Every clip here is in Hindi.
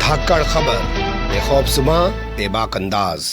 धाकड़ खबर, बेखौफजुमा बेबाक अंदाज।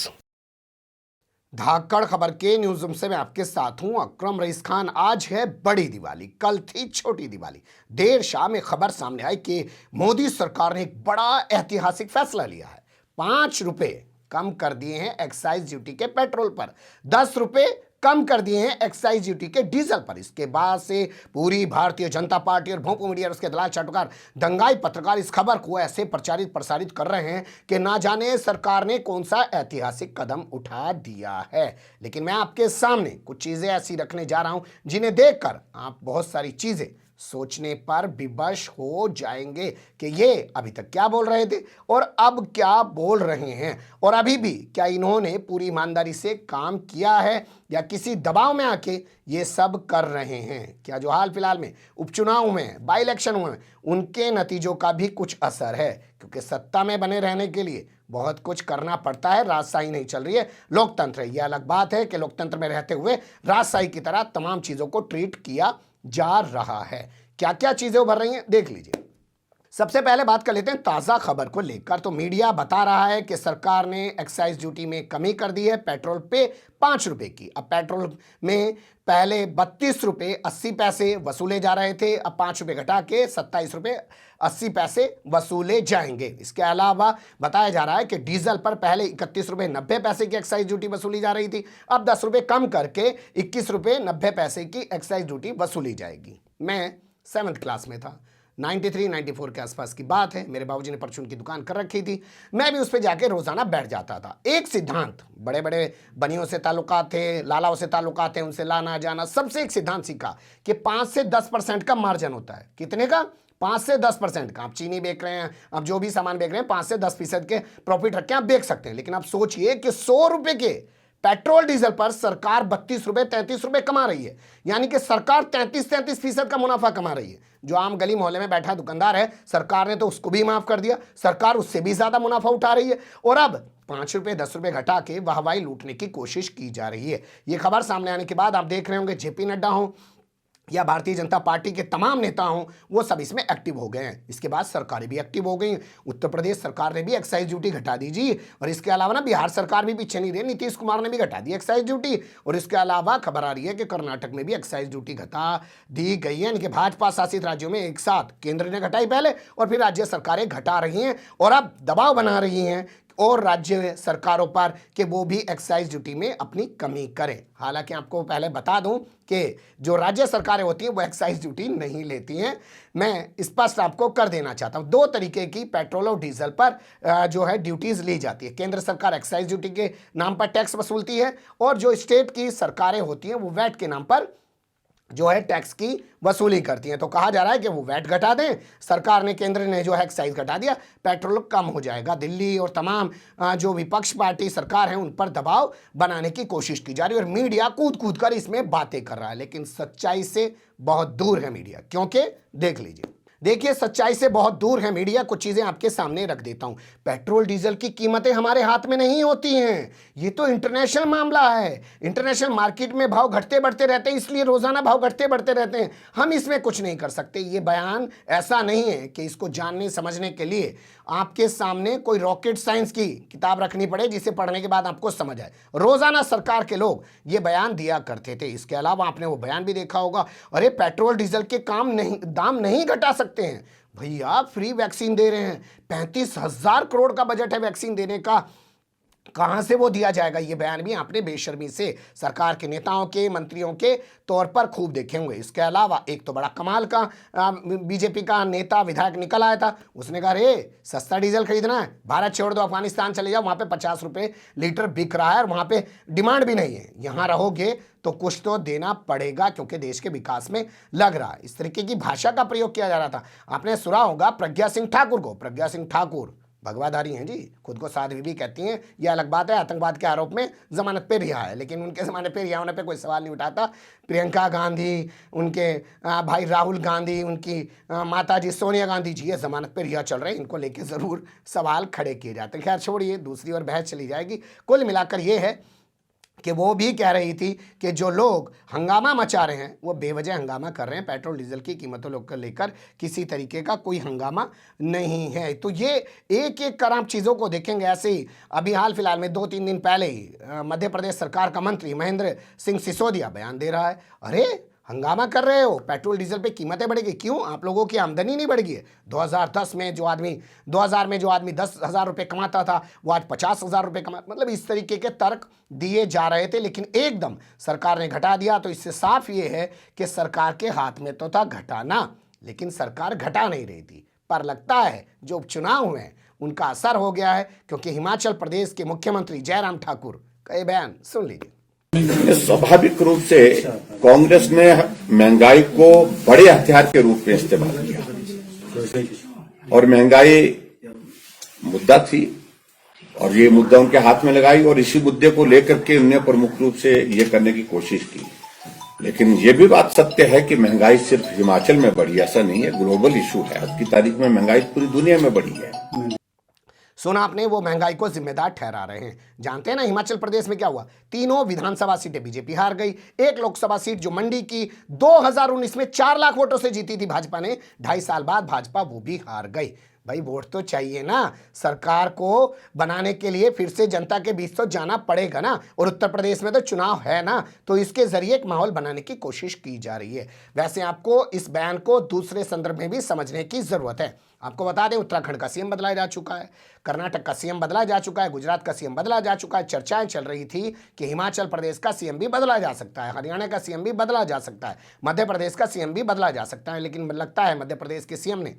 धाकड़ खबर के न्यूज रूम से मैं आपके साथ हूं अकरम रईस खान। आज है बड़ी दिवाली, कल थी छोटी दिवाली। देर शाम में खबर सामने आई कि मोदी सरकार ने एक बड़ा ऐतिहासिक फैसला लिया है। 5 रुपए कम कर दिए हैं एक्साइज ड्यूटी के पेट्रोल पर, 10 रुपए कम कर दिए हैं एक्साइज ड्यूटी के डीजल पर। इसके बाद से पूरी भारतीय जनता पार्टी और भोंपू मीडिया और उसके दलाल चाटुकार दंगाई पत्रकार इस खबर को ऐसे प्रचारित प्रसारित कर रहे हैं कि ना जाने सरकार ने कौन सा ऐतिहासिक कदम उठा दिया है। लेकिन मैं आपके सामने कुछ चीजें ऐसी रखने जा रहा हूं जिन्हें देखकर आप बहुत सारी चीजें सोचने पर विवश हो जाएंगे कि ये अभी तक क्या बोल रहे थे और अब क्या बोल रहे हैं, और अभी भी क्या इन्होंने पूरी ईमानदारी से काम किया है या किसी दबाव में आके ये सब कर रहे हैं। क्या जो हाल फिलहाल में उपचुनाव में बाई इलेक्शन हुए उनके नतीजों का भी कुछ असर है, क्योंकि सत्ता में बने रहने के लिए बहुत कुछ करना पड़ता है। राजशाही नहीं चल रही है, लोकतंत्र है। यह अलग बात है कि लोकतंत्र में रहते हुए राजशाही की तरह तमाम चीजों को ट्रीट किया जा रहा है। क्या क्या चीजें उभर रही हैं देख लीजिए। सबसे पहले बात कर लेते हैं ताज़ा खबर को लेकर। तो मीडिया बता रहा है कि सरकार ने एक्साइज ड्यूटी में कमी कर दी है पेट्रोल पे 5 रुपए की। अब पेट्रोल में पहले 32 रुपए 80 पैसे वसूले जा रहे थे, अब 5 रुपए घटा के 27 रुपए 80 पैसे वसूले जाएंगे। इसके अलावा बताया जा रहा है कि डीजल पर पहले 31 रुपए 90 पैसे की एक्साइज ड्यूटी वसूली जा रही थी, अब 10 रुपए कम करके 21 रुपए 90 पैसे की एक्साइज ड्यूटी वसूली जाएगी। मैं 7th क्लास में था, 93-94 के आसपास की बात है। मेरे बाबूजी ने परचून की दुकान कर रखी थी, मैं भी उस पर जाके रोजाना बैठ जाता था। एक सिद्धांत, बड़े बड़े बनियों से ताल्लुकात थे, लालाओं से ताल्लुकात थे, उनसे लाना जाना, सबसे एक सिद्धांत सीखा कि 5 से 10% का मार्जिन होता है। कितने का? 5 से 10% का। आप चीनी बेच रहे हैं, आप जो भी सामान बेच रहे हैं, 5 से 10% के प्रॉफिट रख के आप बेच सकते हैं। लेकिन आप सोचिए कि 100 रुपए के पेट्रोल डीजल पर सरकार 32 रुपए 33 रुपए कमा रही है, यानी कि सरकार 33% का मुनाफा कमा रही है। जो आम गली मोहल्ले में बैठा दुकानदार है, सरकार ने तो उसको भी माफ कर दिया, सरकार उससे भी ज्यादा मुनाफा उठा रही है, और अब 5 रुपए 10 रुपए घटा के वाहवाही लूटने की कोशिश की जा रही है। ये खबर सामने आने के बाद आप देख रहे होंगे जेपी नड्डा हो या भारतीय जनता पार्टी के तमाम नेता हों, वो सब इसमें एक्टिव हो गए हैं। इसके बाद सरकारें भी एक्टिव हो गई। उत्तर प्रदेश सरकार ने भी एक्साइज ड्यूटी घटा दी जी, और इसके अलावा ना बिहार सरकार भी पीछे नहीं रही, नीतीश कुमार ने भी घटा दी एक्साइज ड्यूटी, और इसके अलावा खबर आ रही है कि कर्नाटक में भी एक्साइज ड्यूटी घटा दी गई है। इनके भाजपा शासित राज्यों में एक साथ केंद्र ने घटाई पहले, और फिर राज्य सरकारें घटा रही हैं, और अब दबाव बना रही हैं और राज्य सरकारों पर कि वो भी एक्साइज ड्यूटी में अपनी कमी करें। हालांकि आपको पहले बता दूं कि जो राज्य सरकारें होती हैं वो एक्साइज ड्यूटी नहीं लेती हैं। मैं स्पष्ट आपको कर देना चाहता हूं, 2 तरीके की पेट्रोल और डीजल पर जो है ड्यूटीज ली जाती है। केंद्र सरकार एक्साइज ड्यूटी के नाम पर टैक्स वसूलती है, और जो स्टेट की सरकारें होती हैं वो वैट के नाम पर जो है टैक्स की वसूली करती हैं। तो कहा जा रहा है कि वो वैट घटा दें, सरकार ने, केंद्र ने जो है एक्साइज घटा दिया, पेट्रोल कम हो जाएगा। दिल्ली और तमाम जो विपक्ष पार्टी सरकार है उन पर दबाव बनाने की कोशिश की जा रही है, और मीडिया कूद कूद कर इसमें बातें कर रहा है। लेकिन सच्चाई से बहुत दूर है मीडिया, क्योंकि देख लीजिए, देखिए सच्चाई से बहुत दूर है मीडिया। कुछ चीजें आपके सामने रख देता हूं। पेट्रोल डीजल की कीमतें हमारे हाथ में नहीं होती हैं, ये तो इंटरनेशनल मामला है। इंटरनेशनल मार्केट में भाव घटते बढ़ते रहते हैं, इसलिए रोजाना भाव घटते बढ़ते रहते हैं, हम इसमें कुछ नहीं कर सकते। ये बयान ऐसा नहीं है कि इसको जानने समझने के लिए आपके सामने कोई रॉकेट साइंस की किताब रखनी पड़े जिसे पढ़ने के बाद आपको समझ आए। रोजाना सरकार के लोग ये बयान दिया करते थे। इसके अलावा आपने वो बयान भी देखा होगा, अरे पेट्रोल डीजल के दाम नहीं घटा सकते हैं। भैया फ्री वैक्सीन दे रहे हैं, 35,000 करोड़ का बजट है वैक्सीन देने का, कहां से वो दिया जाएगा? ये बयान भी आपने बेशर्मी से सरकार के नेताओं के, मंत्रियों के तौर पर खूब देखे होंगे। इसके अलावा एक तो बड़ा कमाल का बीजेपी का नेता विधायक निकल आया था, उसने कहा रे सस्ता डीजल खरीदना है, भारत छोड़ दो, अफगानिस्तान चले जाओ, वहां पे 50 रुपए लीटर बिक रहा है और वहां पे डिमांड भी नहीं है, यहां रहोगे तो कुछ तो देना पड़ेगा क्योंकि देश के विकास में लग रहा है। इस तरीके की भाषा का प्रयोग किया जा रहा था। आपने सुना होगा प्रज्ञा सिंह ठाकुर को, प्रज्ञा सिंह ठाकुर भगवाधारी हैं जी, खुद को साध्वी भी कहती हैं। यह अलग बात है, आतंकवाद के आरोप में जमानत पे रिहा है, लेकिन उनके जमानत पे रिहा होने पे कोई सवाल नहीं उठाता। प्रियंका गांधी, उनके भाई राहुल गांधी, उनकी माता जी सोनिया गांधी जी ये जमानत पे रिहा चल रहे हैं, इनको लेके ज़रूर सवाल खड़े किए जाते हैं। खैर छोड़िए, दूसरी ओर बहस चली जाएगी। कुल मिलाकर ये है कि वो भी कह रही थी कि जो लोग हंगामा मचा रहे हैं वो बेवजह हंगामा कर रहे हैं, पेट्रोल डीजल की कीमतों को लेकर किसी तरीके का कोई हंगामा नहीं है। तो ये एक एक कर आप चीज़ों को देखेंगे। ऐसे ही अभी हाल फिलहाल में 2-3 दिन पहले ही मध्य प्रदेश सरकार का मंत्री महेंद्र सिंह सिसोदिया बयान दे रहा है, अरे हंगामा कर रहे हो, पेट्रोल डीजल पे कीमतें बढ़ेगी, क्यों? आप लोगों की आमदनी नहीं बढ़ गई है? 2010 में जो आदमी 2000 में जो आदमी 10,000 रुपये कमाता था वो आज 50,000 रुपये कमा, मतलब इस तरीके के तर्क दिए जा रहे थे, लेकिन एकदम सरकार ने घटा दिया। तो इससे साफ ये है कि सरकार के हाथ में तो था घटाना, लेकिन सरकार घटा नहीं रही थी। पर लगता है जो उपचुनाव हुए हैं उनका असर हो गया है, क्योंकि हिमाचल प्रदेश के मुख्यमंत्री जयराम ठाकुर का ये बयान सुन लीजिए। स्वाभाविक रूप से कांग्रेस ने महंगाई को बड़े हथियार के रूप में इस्तेमाल किया और महंगाई मुद्दा थी और ये मुद्दा उनके हाथ में लगाई और इसी मुद्दे को लेकर के उन्होंने प्रमुख रूप से ये करने की कोशिश की। लेकिन ये भी बात सत्य है कि महंगाई सिर्फ हिमाचल में बढ़ी, ऐसा नहीं है, ग्लोबल इशू है। आज की तारीख में महंगाई पूरी दुनिया में बढ़ी है। सुना आपने, वो महंगाई को जिम्मेदार ठहरा रहे हैं। जानते हैं ना हिमाचल प्रदेश में क्या हुआ? तीनों विधानसभा सीटें बीजेपी हार गई। एक लोकसभा सीट जो मंडी की 2019 में 4 लाख वोटों से जीती थी भाजपा ने, 2.5 साल बाद भाजपा वो भी हार गई। भाई वोट तो चाहिए ना, सरकार को बनाने के लिए फिर से जनता के बीच तो जाना पड़ेगा ना। और उत्तर प्रदेश में तो चुनाव है ना, तो इसके जरिए एक माहौल बनाने की कोशिश की जा रही है। वैसे आपको इस बयान को दूसरे संदर्भ में भी समझने की जरूरत है। आपको बता दें, उत्तराखंड का सीएम बदला जा चुका है, कर्नाटक का सीएम बदला जा चुका है, गुजरात का सीएम बदला जा चुका है। चर्चाएं चल रही थी कि हिमाचल प्रदेश का सीएम भी बदला जा सकता है, हरियाणा का सीएम भी बदला जा सकता है, मध्य प्रदेश का सीएम भी बदला जा सकता है। लेकिन लगता है मध्य प्रदेश के सीएम ने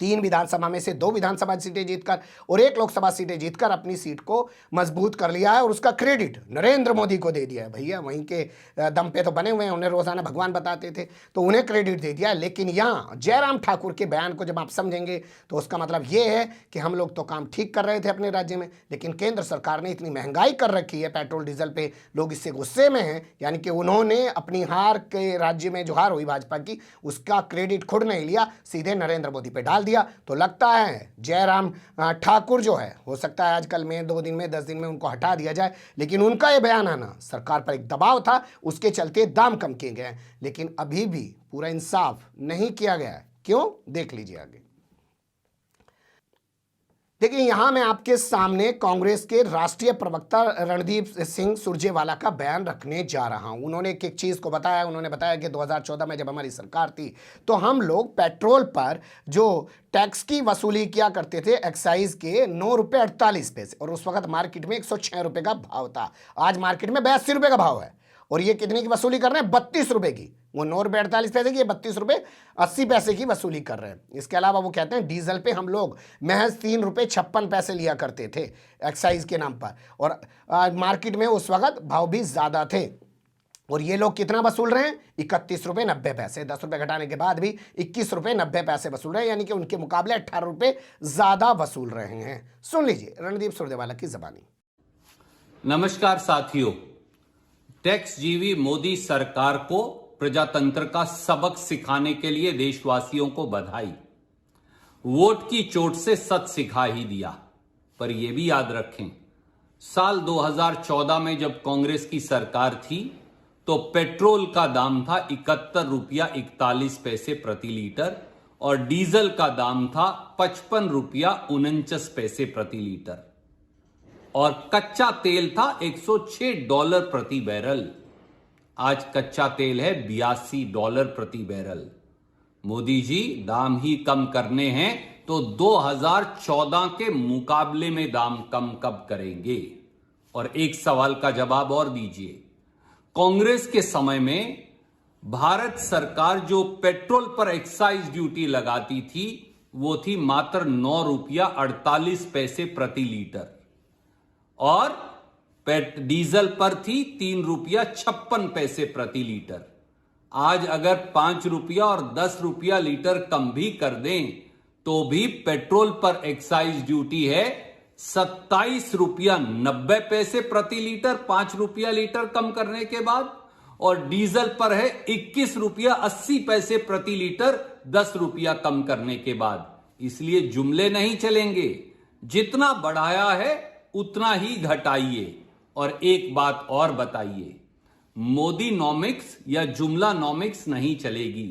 3 विधानसभा में से 2 विधानसभा सीटें जीतकर और 1 लोकसभा सीटें जीतकर अपनी सीट को मजबूत कर लिया है और उसका क्रेडिट नरेंद्र मोदी को दे दिया है। भैया वहीं के दम पे तो बने हुए हैं, उन्हें रोजाना भगवान बताते थे, तो उन्हें क्रेडिट दे दिया है। लेकिन यहाँ जयराम ठाकुर के बयान को जब आप समझेंगे तो उसका मतलब ये है कि हम लोग तो काम ठीक कर रहे थे अपने राज्य में, लेकिन केंद्र सरकार ने इतनी महंगाई कर रखी है पेट्रोल डीजल पे, लोग इससे गुस्से में हैं। यानी कि उन्होंने अपनी हार के राज्य में जो हार हुई भाजपा की, उसका क्रेडिट खुद नहीं लिया, सीधे नरेंद्र मोदी पे डाल दिया। तो लगता है जयराम ठाकुर जो है, हो सकता है आजकल में 2 दिन में 10 दिन में उनको हटा दिया जाए, लेकिन उनका ये बयान आना सरकार पर एक दबाव था, उसके चलते दाम कम किए गए। लेकिन अभी भी पूरा इंसाफ नहीं किया गया है। क्यों? देख लीजिए आगे। देखिए यहां मैं आपके सामने कांग्रेस के राष्ट्रीय प्रवक्ता रणदीप सिंह सुरजेवाला का बयान रखने जा रहा हूं। उन्होंने एक एक चीज को बताया। उन्होंने बताया कि 2014 में जब हमारी सरकार थी तो हम लोग पेट्रोल पर जो टैक्स की वसूली किया करते थे एक्साइज के 9 रुपये 48 पैसे, और उस वक्त मार्केट में 106 रुपये का भाव था। आज मार्केट में 82 रुपये का भाव है और ये कितने की वसूली कर रहे हैं? 32 रुपए की। वो 9 रुपये 48 पैसे की, 32 रुपये 80 पैसे की वसूली कर रहे हैं। इसके अलावा वो कहते हैं डीजल पे हम लोग महज 3 रुपये 56 पैसे लिया करते थे एक्साइज के नाम पर, और मार्केट में उस वक्त भाव भी ज़्यादा थे। और ये लोग कितना वसूल रहे हैं? 31 रुपये 90 पैसे। 10 रुपये घटाने के बाद भी 21 रुपये 90 पैसे वसूल रहे हैं, यानी कि उनके मुकाबले 18 रुपये ज़्यादा वसूल रहे हैं। सुन लीजिए रणदीप सुरजेवाला की जबानी। नमस्कार साथियों, टैक्स जीवी मोदी सरकार को प्रजातंत्र का सबक सिखाने के लिए देशवासियों को बधाई। वोट की चोट से सच सिखा ही दिया। पर यह भी याद रखें, साल 2014 में जब कांग्रेस की सरकार थी तो पेट्रोल का दाम था 71 रुपया 41 पैसे प्रति लीटर और डीजल का दाम था 55 रुपया 49 पैसे प्रति लीटर और कच्चा तेल था $106 प्रति बैरल। आज कच्चा तेल है $82 प्रति बैरल। मोदी जी दाम ही कम करने हैं तो 2014 के मुकाबले में दाम कम कब करेंगे? और एक सवाल का जवाब और दीजिए, कांग्रेस के समय में भारत सरकार जो पेट्रोल पर एक्साइज ड्यूटी लगाती थी वो थी मात्र 9 रुपया 48 पैसे प्रति लीटर और डीजल पर थी 3 रुपया 56 पैसे प्रति लीटर। आज अगर 5 रुपया और 10 रुपया लीटर कम भी कर दें तो भी पेट्रोल पर एक्साइज ड्यूटी है 27 रुपया 90 पैसे प्रति लीटर 5 रुपया लीटर कम करने के बाद, और डीजल पर है 21 रुपया 80 पैसे प्रति लीटर 10 रुपया कम करने के बाद। इसलिए जुमले नहीं चलेंगे, जितना बढ़ाया है उतना ही घटाइए और एक बात और बताइए, मोदी नॉमिक्स या जुमला नॉमिक्स नहीं चलेगी।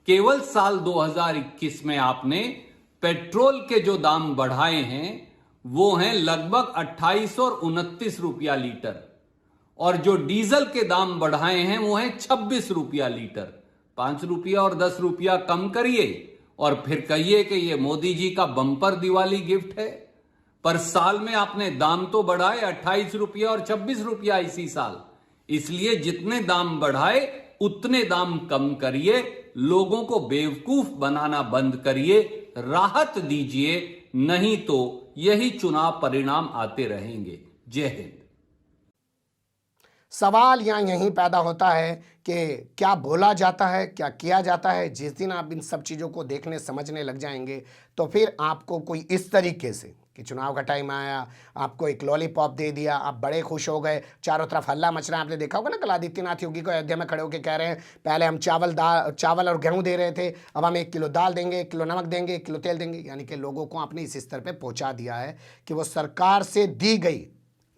केवल साल 2021 में आपने पेट्रोल के जो दाम बढ़ाए हैं वो हैं लगभग 28 और 29 रुपया लीटर, और जो डीजल के दाम बढ़ाए हैं वो हैं 26 रुपया लीटर। 5 रुपया और 10 रुपया कम करिए और फिर कहिए कि ये मोदी जी का बम्पर दिवाली गिफ्ट है। पर साल में आपने दाम तो बढ़ाए 28 रुपया और 26 रुपया इसी साल, इसलिए जितने दाम बढ़ाए उतने दाम कम करिए, लोगों को बेवकूफ बनाना बंद करिए, राहत दीजिए, नहीं तो यही चुनाव परिणाम आते रहेंगे। जय हिंद। सवाल यहाँ यहीं पैदा होता है कि क्या बोला जाता है, क्या किया जाता है। जिस दिन आप इन सब चीज़ों को देखने समझने लग जाएंगे तो फिर आपको कोई इस तरीके से कि चुनाव का टाइम आया, आपको एक लॉलीपॉप दे दिया, आप बड़े खुश हो गए, चारों तरफ हल्ला मच रहा है। आपने देखा होगा ना, कल आदित्यनाथ योगी को अयोध्या में खड़े होकर कह रहे हैं पहले हम चावल और गेहूं दे रहे थे, अब हम 1 किलो दाल देंगे, 1 किलो नमक देंगे, 1 किलो तेल देंगे। यानी कि लोगों को आपने इस स्तर पर पहुँचा दिया है कि वो सरकार से दी गई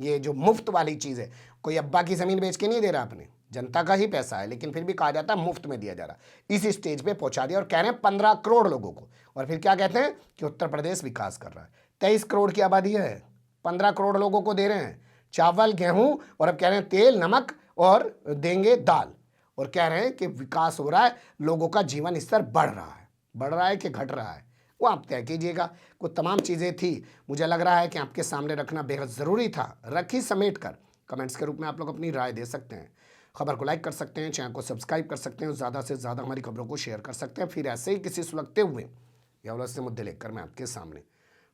ये जो मुफ्त वाली चीज़ है, कोई अब्बा की ज़मीन बेच के नहीं दे रहा, अपने जनता का ही पैसा है, लेकिन फिर भी कहा जाता है मुफ्त में दिया जा रहा। इस स्टेज पे पहुंचा दिया और कह रहे हैं 15 करोड़ लोगों को। और फिर क्या कहते हैं कि उत्तर प्रदेश विकास कर रहा है। 23 करोड़ की आबादी है, 15 करोड़ लोगों को दे रहे हैं चावल गेहूं, और अब कह रहे हैं तेल नमक और देंगे दाल, और कह रहे हैं कि विकास हो रहा है, लोगों का जीवन स्तर बढ़ रहा है कि घट रहा है, वो आप तय कीजिएगा। कुछ तमाम चीज़ें थी, मुझे लग रहा है कि आपके सामने रखना बेहद ज़रूरी था, रखी समेट कर। कमेंट्स के रूप में आप लोग अपनी राय दे सकते हैं, खबर को लाइक कर सकते हैं, चैनल को सब्सक्राइब कर सकते हैं, ज़्यादा से ज़्यादा हमारी खबरों को शेयर कर सकते हैं। फिर ऐसे ही किसी सुलगते हुए या उलझते मुद्दे लेकर मैं आपके सामने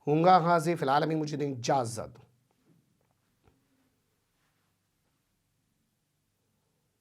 हूँगा हाजिर। फिलहाल अभी मुझे दें इजाज़त।